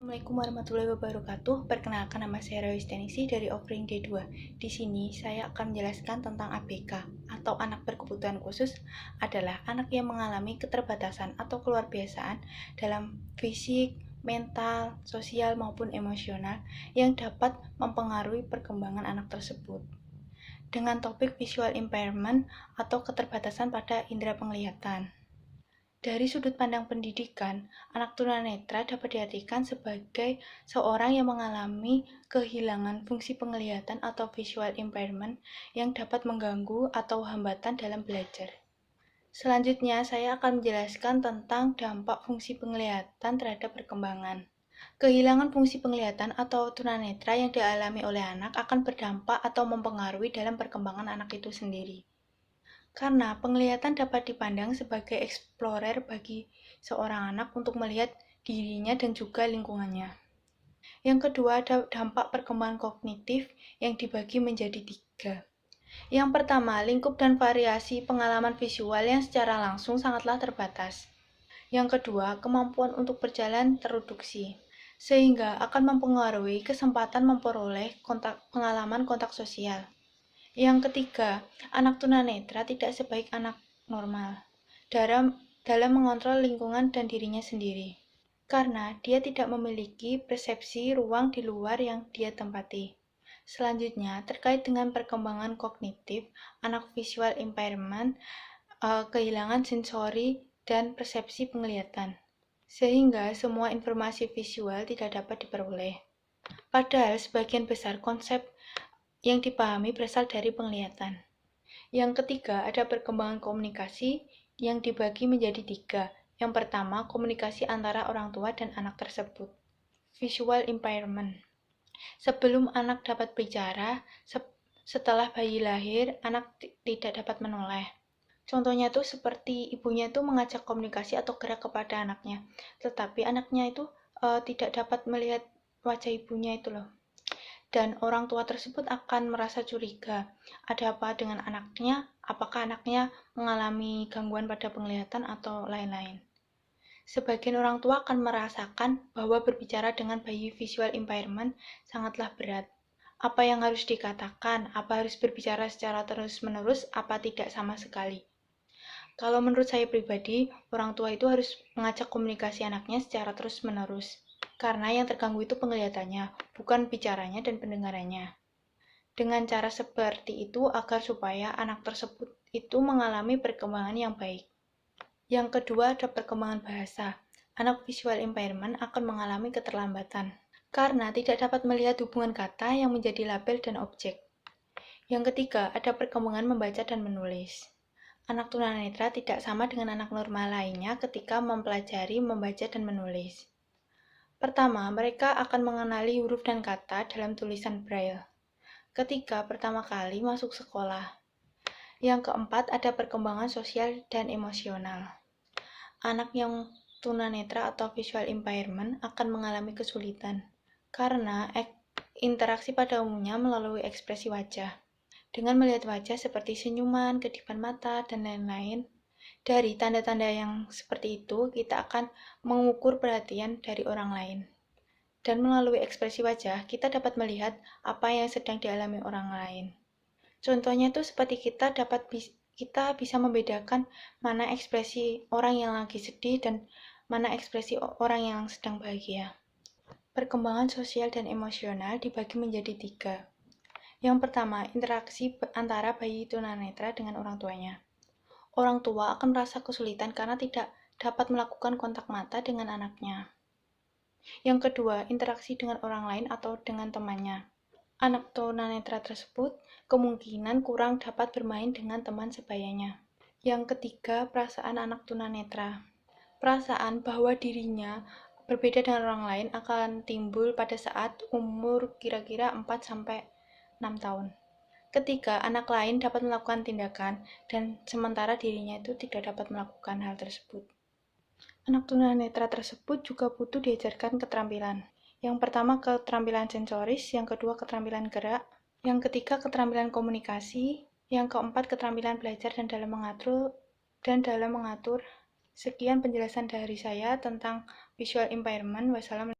Assalamualaikum warahmatullahi wabarakatuh. Perkenalkan, nama saya Rawistenisi dari Offering D2. Di sini saya akan menjelaskan tentang ABK atau anak berkebutuhan khusus adalah anak yang mengalami keterbatasan atau keluarbiasaan dalam fisik, mental, sosial maupun emosional yang dapat mempengaruhi perkembangan anak tersebut. Dengan topik visual impairment atau keterbatasan pada indera penglihatan. Dari sudut pandang pendidikan, anak tunanetra dapat diartikan sebagai seorang yang mengalami kehilangan fungsi penglihatan atau visual impairment yang dapat mengganggu atau hambatan dalam belajar. Selanjutnya, saya akan menjelaskan tentang dampak fungsi penglihatan terhadap perkembangan. Kehilangan fungsi penglihatan atau tunanetra yang dialami oleh anak akan berdampak atau mempengaruhi dalam perkembangan anak itu sendiri. Karena penglihatan dapat dipandang sebagai explorer bagi seorang anak untuk melihat dirinya dan juga lingkungannya. Yang kedua, ada dampak perkembangan kognitif yang dibagi menjadi 3. Yang pertama, lingkup dan variasi pengalaman visual yang secara langsung sangatlah terbatas. Yang kedua, kemampuan untuk berjalan tereduksi, sehingga akan mempengaruhi kesempatan memperoleh pengalaman kontak sosial. Yang ketiga, anak tunanetra tidak sebaik anak normal dalam mengontrol lingkungan dan dirinya sendiri, karena dia tidak memiliki persepsi ruang di luar yang dia tempati. Selanjutnya, terkait dengan perkembangan kognitif, anak visual impairment kehilangan sensori dan persepsi penglihatan, sehingga semua informasi visual tidak dapat diperoleh. Padahal sebagian besar konsep yang dipahami berasal dari penglihatan. Yang ketiga, ada perkembangan komunikasi yang dibagi menjadi 3. Yang pertama, komunikasi antara orang tua dan anak tersebut. Visual impairment. Sebelum anak dapat bicara, setelah bayi lahir, anak tidak dapat menoleh. Contohnya itu seperti ibunya itu mengajak komunikasi atau gerak kepada anaknya, tetapi anaknya itu tidak dapat melihat wajah ibunya itu loh. Dan orang tua tersebut akan merasa curiga, ada apa dengan anaknya, apakah anaknya mengalami gangguan pada penglihatan atau lain-lain. Sebagian orang tua akan merasakan bahwa berbicara dengan bayi visual impairment sangatlah berat. Apa yang harus dikatakan, apa harus berbicara secara terus-menerus, apa tidak sama sekali. Kalau menurut saya pribadi, orang tua itu harus mengajak komunikasi anaknya secara terus-menerus. Karena yang terganggu itu penglihatannya, bukan bicaranya dan pendengarannya. Dengan cara seperti itu agar supaya anak tersebut itu mengalami perkembangan yang baik. Yang kedua, ada perkembangan bahasa. Anak visual impairment akan mengalami keterlambatan karena tidak dapat melihat hubungan kata yang menjadi label dan objek. Yang ketiga, ada perkembangan membaca dan menulis. Anak tunanetra tidak sama dengan anak normal lainnya ketika mempelajari membaca dan menulis. Pertama, mereka akan mengenali huruf dan kata dalam tulisan Braille ketika pertama kali masuk sekolah. Yang keempat, ada perkembangan sosial dan emosional. Anak yang tunanetra atau visual impairment akan mengalami kesulitan karena interaksi pada umumnya melalui ekspresi wajah. Dengan melihat wajah seperti senyuman, kedipan mata, dan lain-lain, dari tanda-tanda yang seperti itu, kita akan mengukur perhatian dari orang lain. Dan melalui ekspresi wajah, kita dapat melihat apa yang sedang dialami orang lain. Contohnya itu seperti kita bisa membedakan mana ekspresi orang yang lagi sedih dan mana ekspresi orang yang sedang bahagia. Perkembangan sosial dan emosional dibagi menjadi 3. Yang pertama, interaksi antara bayi tunanetra dengan orang tuanya. Orang tua akan merasa kesulitan karena tidak dapat melakukan kontak mata dengan anaknya. Yang kedua, interaksi dengan orang lain atau dengan temannya. Anak tunanetra tersebut kemungkinan kurang dapat bermain dengan teman sebayanya. Yang ketiga, perasaan anak tunanetra. Perasaan bahwa dirinya berbeda dengan orang lain akan timbul pada saat umur kira-kira 4-6 tahun. Ketika anak lain dapat melakukan tindakan dan sementara dirinya itu tidak dapat melakukan hal tersebut. Anak tunanetra tersebut juga butuh diajarkan keterampilan. Yang pertama keterampilan sensoris, yang kedua keterampilan gerak, yang ketiga keterampilan komunikasi, yang keempat keterampilan belajar dan dalam mengatur. Sekian penjelasan dari saya tentang visual impairment. Wassalamualaikum.